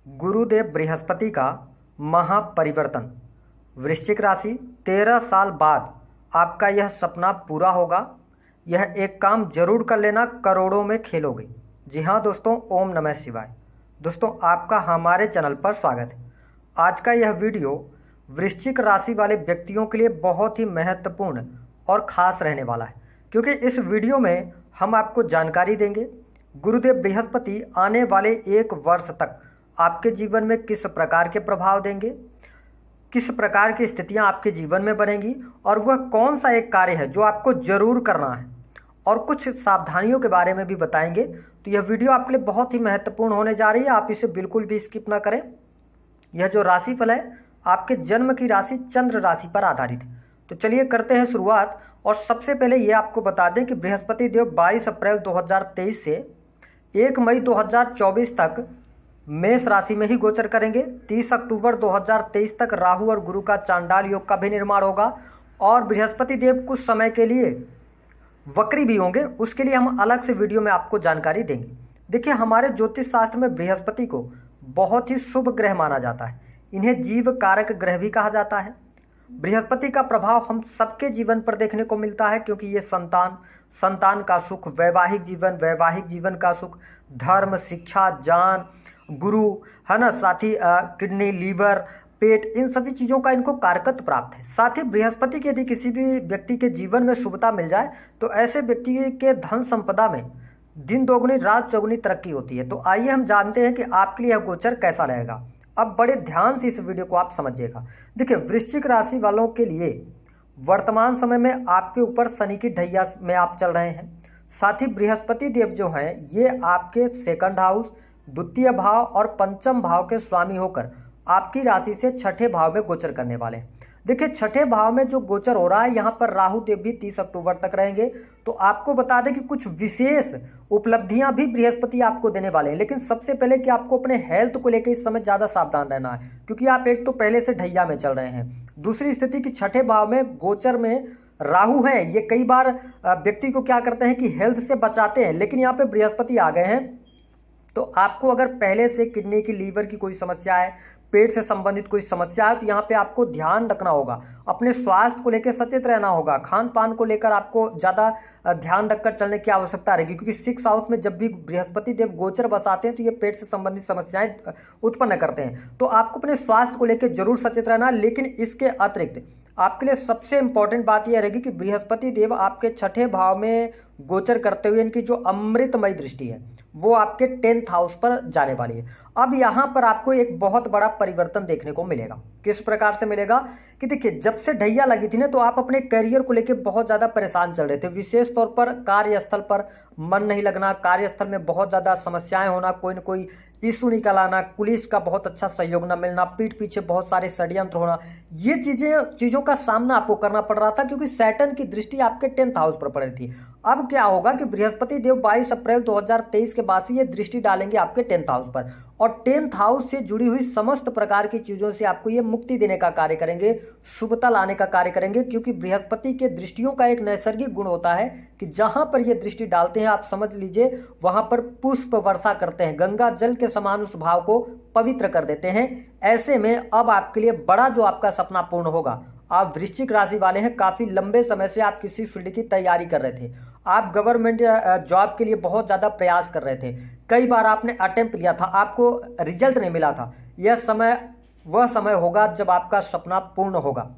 गुरुदेव बृहस्पति का महापरिवर्तन। वृश्चिक राशि 13 साल बाद आपका यह सपना पूरा होगा। यह एक काम जरूर कर लेना, करोड़ों में खेलोगे। जी हाँ दोस्तों, ओम नमः शिवाय। दोस्तों, आपका हमारे चैनल पर स्वागत है। आज का यह वीडियो वृश्चिक राशि वाले व्यक्तियों के लिए बहुत ही महत्वपूर्ण और ख़ास रहने वाला है, क्योंकि इस वीडियो में हम आपको जानकारी देंगे गुरुदेव बृहस्पति आने वाले 1 वर्ष तक आपके जीवन में किस प्रकार के प्रभाव देंगे, किस प्रकार की स्थितियां आपके जीवन में बनेंगी और वह कौन सा एक कार्य है जो आपको जरूर करना है, और कुछ सावधानियों के बारे में भी बताएंगे। तो यह वीडियो आपके लिए बहुत ही महत्वपूर्ण होने जा रही है, आप इसे बिल्कुल भी स्किप ना करें। यह जो राशिफल है आपके जन्म की राशि चंद्र राशि पर आधारित है। तो चलिए करते हैं शुरुआत। और सबसे पहले ये आपको बता दें कि बृहस्पति देव 22 अप्रैल 2023 से 1 मई 2024 तक मेष राशि में ही गोचर करेंगे। 30 अक्टूबर 2023 तक राहु और गुरु का चांडाल योग का भी निर्माण होगा और बृहस्पति देव कुछ समय के लिए वक्री भी होंगे। उसके लिए हम अलग से वीडियो में आपको जानकारी देंगे। देखिए, हमारे ज्योतिष शास्त्र में बृहस्पति को बहुत ही शुभ ग्रह माना जाता है। इन्हें जीव कारक ग्रह भी कहा जाता है। बृहस्पति का प्रभाव हम सबके जीवन पर देखने को मिलता है, क्योंकि ये संतान का सुख, वैवाहिक जीवन का सुख, धर्म, शिक्षा, जान, गुरु है ना, साथ ही किडनी, लीवर, पेट, इन सभी चीज़ों का इनको कारकत्व प्राप्त है। साथ ही बृहस्पति की यदि किसी भी व्यक्ति के जीवन में शुभता मिल जाए तो ऐसे व्यक्ति के धन संपदा में दिन दोगुनी रात चौगुनी तरक्की होती है। तो आइए हम जानते हैं कि आपके लिए यह गोचर कैसा रहेगा। अब बड़े ध्यान से इस वीडियो को आप समझिएगा। देखिए, वृश्चिक राशि वालों के लिए वर्तमान समय में आपके ऊपर शनि की ढैया में आप चल रहे हैं। साथ ही बृहस्पति देव जो हैं ये आपके सेकंड हाउस, द्वितीय भाव और पंचम भाव के स्वामी होकर आपकी राशि से छठे भाव में गोचर करने वाले हैं। देखिए, छठे भाव में जो गोचर हो रहा है यहाँ पर राहु देव भी 30 अक्टूबर तक रहेंगे। तो आपको बता दें कि कुछ विशेष उपलब्धियां भी बृहस्पति आपको देने वाले हैं। लेकिन सबसे पहले कि आपको अपने हेल्थ को लेकर इस समय ज़्यादा सावधान रहना है, क्योंकि आप एक तो पहले से ढैया में चल रहे हैं। दूसरी स्थिति कि छठे भाव में गोचर में राहु है, ये कई बार व्यक्ति को क्या करते हैं कि हेल्थ से बचाते हैं, लेकिन यहाँ पे बृहस्पति आ गए हैं। तो आपको अगर पहले से किडनी की, लीवर की कोई समस्या है, पेट से संबंधित कोई समस्या है, तो यहाँ पे आपको ध्यान रखना होगा। अपने स्वास्थ्य को लेकर सचेत रहना होगा। खान पान को लेकर आपको ज़्यादा ध्यान रखकर चलने की आवश्यकता रहेगी, क्योंकि 6th हाउस में जब भी बृहस्पति देव गोचर बसाते हैं तो ये पेट से संबंधित समस्याएं उत्पन्न करते हैं। तो आपको अपने स्वास्थ्य को लेकर जरूर सचेत रहना। लेकिन इसके अतिरिक्त आपके लिए सबसे इंपॉर्टेंट बात यह रहेगी कि बृहस्पति देव आपके छठे भाव में गोचर करते हुए इनकी जो अमृतमयी दृष्टि है वो आपके 10th हाउस पर जाने वाली है। अब यहाँ पर आपको एक बहुत बड़ा परिवर्तन देखने को मिलेगा। किस प्रकार से मिलेगा कि देखिए, जब से ढैया लगी थी ना तो आप अपने करियर को लेकर बहुत ज़्यादा परेशान चल रहे थे। विशेष तौर पर कार्यस्थल पर मन नहीं लगना, कार्यस्थल में बहुत ज़्यादा समस्याएं होना, कोई न कोई इशू निकल आना, पुलिस का बहुत अच्छा सहयोग न मिलना, पीठ पीछे बहुत सारे षड्यंत्र होना, ये चीज़ों का सामना आपको करना पड़ रहा था, क्योंकि सैटर्न की दृष्टि आपके 10th हाउस पर पड़ रही थी। अब क्या होगा कि बृहस्पति देव 22 अप्रैल 2023 के बाद से ये दृष्टि डालेंगे आपके 10th हाउस पर, और 10th हाउस से जुड़ी हुई समस्त प्रकार की चीज़ों से आपको ये मुक्ति देने का कार्य करेंगे, शुभता लाने का कार्य करेंगे। क्योंकि बृहस्पति के दृष्टियों का एक नैसर्गिक गुण होता है कि जहां पर ये दृष्टि डालते हैं, आप समझ लीजिए वहां पर पुष्प वर्षा करते हैं, गंगा जल के समान उस भाव को पवित्र कर देते हैं। ऐसे में अब आपके लिए बड़ा जो आपका सपना पूर्ण होगा। आप वृश्चिक राशि वाले हैं, काफ़ी लंबे समय से आप किसी फील्ड की तैयारी कर रहे थे, आप गवर्नमेंट जॉब के लिए बहुत ज़्यादा प्रयास कर रहे थे, कई बार आपने अटेम्प्ट दिया था, आपको रिजल्ट नहीं मिला था। यह समय वह समय होगा जब आपका सपना पूर्ण होगा।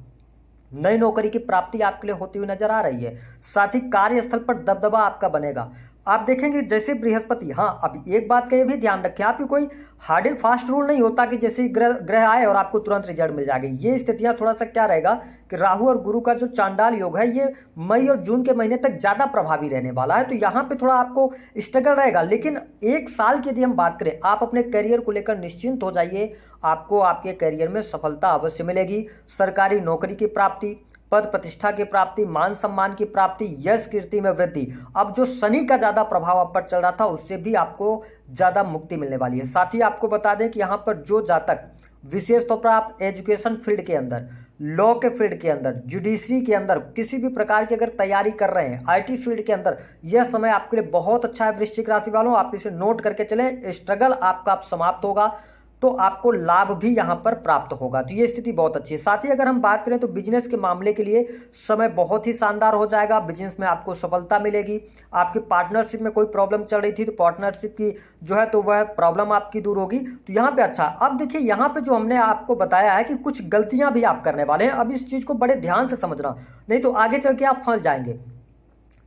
नई नौकरी की प्राप्ति आपके लिए होती हुई नजर आ रही है। साथ ही कार्यस्थल पर दबदबा आपका बनेगा। आप देखेंगे जैसे बृहस्पति, हाँ अब एक बात का ये भी ध्यान रखें, आपकी कोई हार्ड एंड फास्ट रूल नहीं होता कि जैसे ग्रह आए और आपको तुरंत रिजल्ट मिल जाएगी। ये स्थितियां थोड़ा सा क्या रहेगा कि राहु और गुरु का जो चांडाल योग है ये मई और जून के महीने तक ज़्यादा प्रभावी रहने वाला है। तो यहाँ पे थोड़ा आपको स्ट्रगल रहेगा। लेकिन 1 साल की यदि हम बात करें, आप अपने करियर को लेकर निश्चिंत हो जाइए। आपको आपके करियर में सफलता अवश्य मिलेगी। सरकारी नौकरी की प्राप्ति, पद प्रतिष्ठा की प्राप्ति, मान सम्मान की प्राप्ति, यश कीर्ति में वृद्धि। अब जो शनि का ज़्यादा प्रभाव आप पर चल रहा था उससे भी आपको ज़्यादा मुक्ति मिलने वाली है। साथ ही आपको बता दें कि यहाँ पर जो जातक विशेष तौर पर आप एजुकेशन फील्ड के अंदर, लॉ के फील्ड के अंदर, जुडिशरी के अंदर किसी भी प्रकार की अगर तैयारी कर रहे हैं, आईटी फील्ड के अंदर, यह समय आपके लिए बहुत अच्छा है। वृश्चिक राशि वालों, आप इसे नोट करके चलें। स्ट्रगल आपका अब समाप्त होगा। तो आपको लाभ भी यहाँ पर प्राप्त होगा। तो ये स्थिति बहुत अच्छी है। साथ ही अगर हम बात करें तो बिजनेस के मामले के लिए समय बहुत ही शानदार हो जाएगा। बिजनेस में आपको सफलता मिलेगी। आपकी पार्टनरशिप में कोई प्रॉब्लम चल रही थी तो पार्टनरशिप की जो है तो वह प्रॉब्लम आपकी दूर होगी। तो यहाँ पे अच्छा, अब देखिए यहाँ पे जो हमने आपको बताया है कि कुछ गलतियां भी आप करने वाले हैं। अब इस चीज को बड़े ध्यान से समझना, नहीं तो आगे चल के आप फंस जाएंगे।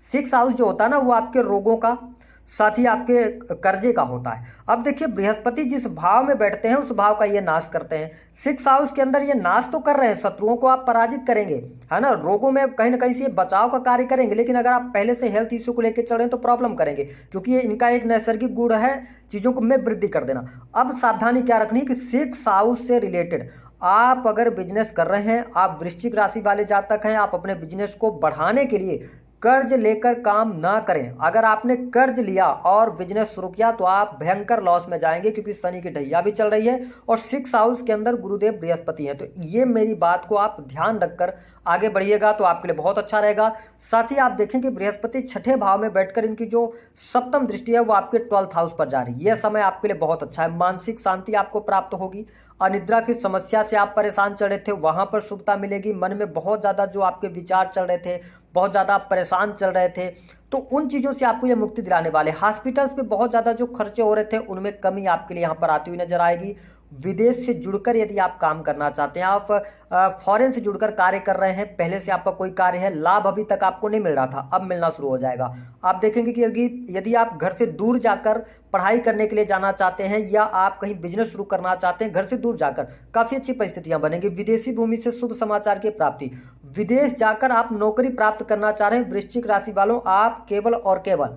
6 हाउस जो होता है ना वो आपके रोगों का, साथ ही आपके कर्जे का होता है। अब देखिए बृहस्पति जिस भाव में बैठते हैं उस भाव का ये नाश करते हैं। 6 हाउस के अंदर ये नाश तो कर रहे हैं, शत्रुओं को आप पराजित करेंगे, है ना, रोगों में कहीं ना कहीं से बचाव का कार्य करेंगे। लेकिन अगर आप पहले से हेल्थ इश्यू को लेकर चल रहे हैं तो प्रॉब्लम करेंगे, क्योंकि ये इनका एक नैसर्गिक गुण है चीजों को में वृद्धि कर देना। अब सावधानी क्या रखनी है कि 6 हाउस से रिलेटेड आप अगर बिजनेस कर रहे हैं, आप वृश्चिक राशि वाले जातक हैं, आप अपने बिजनेस को बढ़ाने के लिए कर्ज लेकर काम ना करें। अगर आपने कर्ज लिया और बिजनेस शुरू किया तो आप भयंकर लॉस में जाएंगे, क्योंकि शनि की ढैया भी चल रही है और 6 हाउस के अंदर गुरुदेव बृहस्पति हैं। तो ये मेरी बात को आप ध्यान रखकर आगे बढ़िएगा तो आपके लिए बहुत अच्छा रहेगा। साथ ही आप देखें कि बृहस्पति 6ठे भाव में बैठकर इनकी जो सप्तम दृष्टि है वो आपके 12th हाउस पर जा रही है। यह समय आपके लिए बहुत अच्छा है। मानसिक शांति आपको प्राप्त होगी। अनिद्रा की समस्या से आप परेशान चल रहे थे, वहां पर शुभता मिलेगी। मन में बहुत ज़्यादा जो आपके विचार चल रहे थे, बहुत ज़्यादा आप परेशान चल रहे थे, तो उन चीज़ों से आपको ये मुक्ति दिलाने वाले। हॉस्पिटल्स पे बहुत ज़्यादा जो खर्चे हो रहे थे उनमें कमी आपके लिए यहाँ पर आती हुई नजर आएगी। विदेश से जुड़कर यदि आप काम करना चाहते हैं, आप फॉरेन से जुड़कर कार्य कर रहे हैं, पहले से आपका कोई कार्य है, लाभ अभी तक आपको नहीं मिल रहा था, अब मिलना शुरू हो जाएगा। आप देखेंगे कि यदि आप घर से दूर जाकर पढ़ाई करने के लिए जाना चाहते हैं या आप कहीं बिजनेस शुरू करना चाहते हैं घर से दूर जाकर, काफ़ी अच्छी परिस्थितियां बनेंगी। विदेशी भूमि से शुभ समाचार की प्राप्ति, विदेश जाकर आप नौकरी प्राप्त करना चाह रहे हैं वृश्चिक राशि वालों, आप केवल और केवल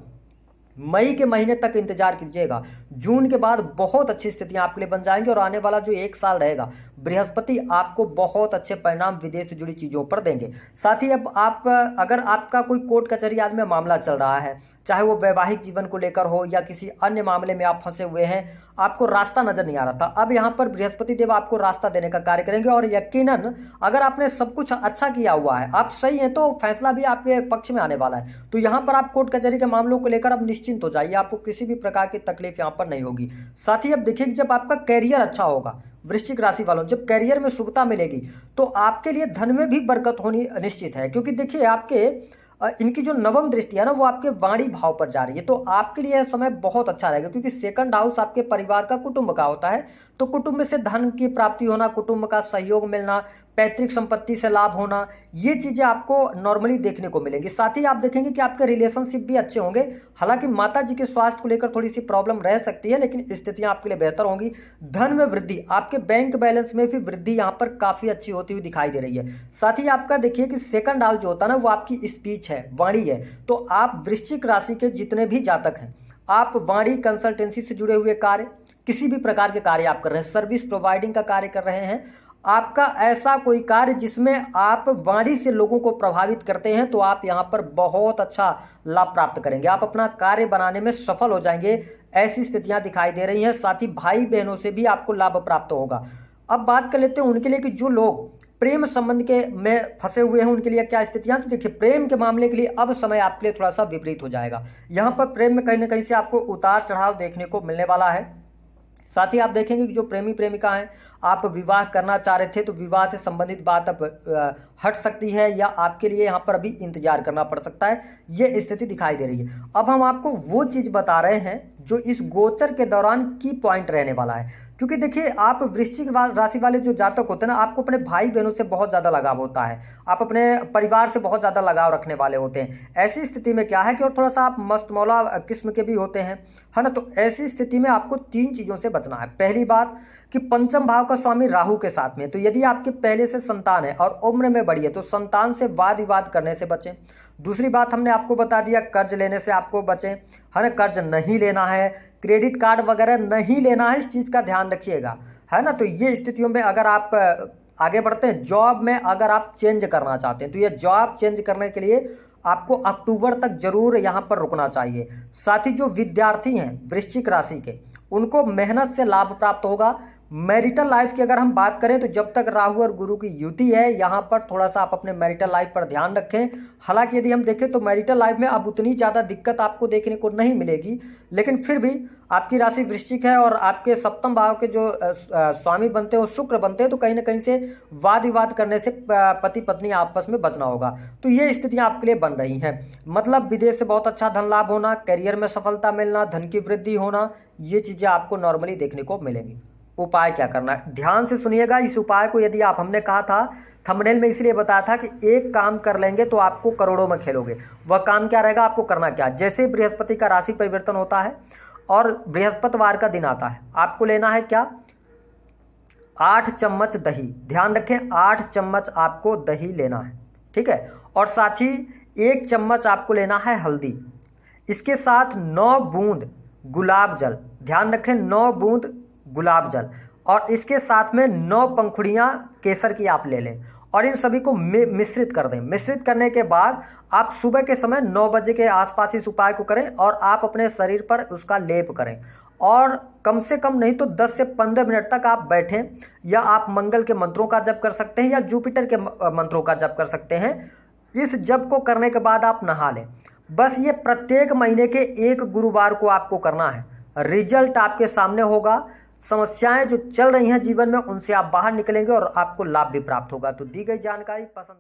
मई के महीने तक इंतजार कीजिएगा। जून के बाद बहुत अच्छी स्थितियां आपके लिए बन जाएंगी और आने वाला जो 1 साल रहेगा बृहस्पति आपको बहुत अच्छे परिणाम विदेश से जुड़ी चीजों पर देंगे। साथ ही अब आप अगर आपका कोई कोर्ट कचहरी आदि में मामला चल रहा है, चाहे वो वैवाहिक जीवन को लेकर हो या किसी अन्य मामले में आप फंसे हुए हैं, आपको रास्ता नजर नहीं आ रहा था, अब यहाँ पर बृहस्पति देव आपको रास्ता देने का कार्य करेंगे। और यकीनन अगर आपने सब कुछ अच्छा किया हुआ है, आप सही हैं, तो फैसला भी आपके पक्ष में आने वाला है। तो यहाँ पर आप कोर्ट कचहरी के मामलों को लेकर अब निश्चिंत हो जाइए, आपको किसी भी प्रकार की तकलीफ यहाँ पर नहीं होगी। साथ ही अब देखिए कि जब आपका कैरियर अच्छा होगा वृश्चिक राशि वालों, जब कैरियर में शुभता मिलेगी तो आपके लिए धन में भी बरकत होनी निश्चित है। क्योंकि देखिए आपके इनकी जो नवम दृष्टि है ना वो आपके वाणी भाव पर जा रही है, तो आपके लिए यह समय बहुत अच्छा रहेगा। क्योंकि 2nd हाउस आपके परिवार का, कुटुंब का होता है, तो कुटुंब से धन की प्राप्ति होना, कुटुंब का सहयोग मिलना, पैतृक संपत्ति से लाभ होना, ये चीजें आपको नॉर्मली देखने को मिलेंगी। साथ ही आप देखेंगे कि आपके रिलेशनशिप भी अच्छे होंगे। हालांकि माता जी के स्वास्थ्य को लेकर थोड़ी सी प्रॉब्लम रह सकती है, लेकिन स्थितियां आपके लिए बेहतर होंगी। धन में वृद्धि, आपके बैंक बैलेंस में भी वृद्धि यहाँ पर काफी अच्छी होती हुई दिखाई दे रही है। साथ ही आपका देखिए कि 2nd हाउस जो होता है ना वो आपकी स्पीच है, वाणी है। तो आप वृश्चिक राशि के जितने भी जातक हैं, आप वाणी कंसल्टेंसी से जुड़े हुए कार्य, किसी भी प्रकार के कार्य आप कर रहे हैं, सर्विस प्रोवाइडिंग का कार्य कर रहे हैं, आपका ऐसा कोई कार्य जिसमें आप वाणी से लोगों को प्रभावित करते हैं, तो आप यहाँ पर बहुत अच्छा लाभ प्राप्त करेंगे। आप अपना कार्य बनाने में सफल हो जाएंगे, ऐसी स्थितियां दिखाई दे रही हैं। साथ ही भाई बहनों से भी आपको लाभ प्राप्त होगा। अब बात कर लेते हैं उनके लिए कि जो लोग प्रेम संबंध के में फंसे हुए हैं उनके लिए क्या स्थितियां। तो देखिए प्रेम के मामले के लिए अब समय आपके लिए थोड़ा सा विपरीत हो जाएगा। यहाँ पर प्रेम में कहीं ना कहीं से आपको उतार चढ़ाव देखने को मिलने वाला है। साथ ही आप देखेंगे कि जो प्रेमी प्रेमिका हैं, आप विवाह करना चाह रहे थे तो विवाह से संबंधित बात अब हट सकती है या आपके लिए यहाँ पर अभी इंतजार करना पड़ सकता है, ये स्थिति दिखाई दे रही है। अब हम आपको वो चीज़ बता रहे हैं जो इस गोचर के दौरान की पॉइंट रहने वाला है। क्योंकि देखिए आप वृश्चिक राशि वाले जो जातक होते हैं ना, आपको अपने भाई बहनों से बहुत ज़्यादा लगाव होता है, आप अपने परिवार से बहुत ज़्यादा लगाव रखने वाले होते हैं। ऐसी स्थिति में क्या है कि और थोड़ा सा आप मस्तमौला किस्म के भी होते हैं, है ना। तो ऐसी स्थिति में आपको 3 चीज़ों से बचना है। पहली बात कि 5th भाव का स्वामी राहु के साथ में, तो यदि आपके पहले से संतान है और उम्र में बड़ी है तो संतान से वाद विवाद करने से बचें। दूसरी बात हमने आपको बता दिया, कर्ज लेने से आपको बचें, है ना, कर्ज नहीं लेना है, क्रेडिट कार्ड वगैरह नहीं लेना है, इस चीज़ का ध्यान रखिएगा, है ना। तो ये स्थितियों में अगर आप आगे बढ़ते हैं, जॉब में अगर आप चेंज करना चाहते हैं तो ये जॉब चेंज करने के लिए आपको अक्टूबर तक जरूर यहाँ पर रुकना चाहिए। साथ ही जो विद्यार्थी हैं वृश्चिक राशि के, उनको मेहनत से लाभ प्राप्त होगा, मैरिटल लाइफ की अगर हम बात करें तो जब तक राहु और गुरु की युति है, यहाँ पर थोड़ा सा आप अपने मैरिटल लाइफ पर ध्यान रखें। हालांकि यदि हम देखें तो मैरिटल लाइफ में अब उतनी ज़्यादा दिक्कत आपको देखने को नहीं मिलेगी, लेकिन फिर भी आपकी राशि वृश्चिक है और आपके सप्तम भाव के जो स्वामी बनते हैं वो शुक्र बनते हैं, तो कहीं ना कहीं से वाद विवाद करने से पति पत्नी आपस में बचना होगा। तो ये स्थितियाँ आपके लिए बन रही हैं। मतलब विदेश से बहुत अच्छा धन लाभ होना, करियर में सफलता मिलना, धन की वृद्धि होना, ये चीज़ें आपको नॉर्मली देखने को मिलेंगी। उपाय क्या करना है, ध्यान से सुनिएगा। इस उपाय को यदि आप, हमने कहा था थंबनेल में इसलिए बताया था कि एक काम कर लेंगे तो आपको करोड़ों में खेलोगे। वह काम क्या रहेगा, आपको करना क्या, जैसे बृहस्पति का राशि परिवर्तन होता है और बृहस्पतिवार का दिन आता है, आपको लेना है क्या, 8 चम्मच दही। ध्यान रखें 8 चम्मच आपको दही लेना है, ठीक है। और साथ ही 1 चम्मच आपको लेना है हल्दी। इसके साथ 9 बूंद गुलाब जल, ध्यान रखें 9 बूंद गुलाब जल, और इसके साथ में 9 पंखुड़ियाँ केसर की आप ले लें और इन सभी को मिश्रित कर दें। मिश्रित करने के बाद आप सुबह के समय 9 बजे के आसपास इस उपाय को करें और आप अपने शरीर पर उसका लेप करें और कम से कम नहीं तो 10 से 15 मिनट तक आप बैठें, या आप मंगल के मंत्रों का जप कर सकते हैं या जुपिटर के मंत्रों का जप कर सकते हैं। इस जप को करने के बाद आप नहा लें। बस ये प्रत्येक महीने के 1 गुरुवार को आपको करना है। रिजल्ट आपके सामने होगा। समस्याएं जो चल रही हैं जीवन में उनसे आप बाहर निकलेंगे और आपको लाभ भी प्राप्त होगा। तो दी गई जानकारी पसंद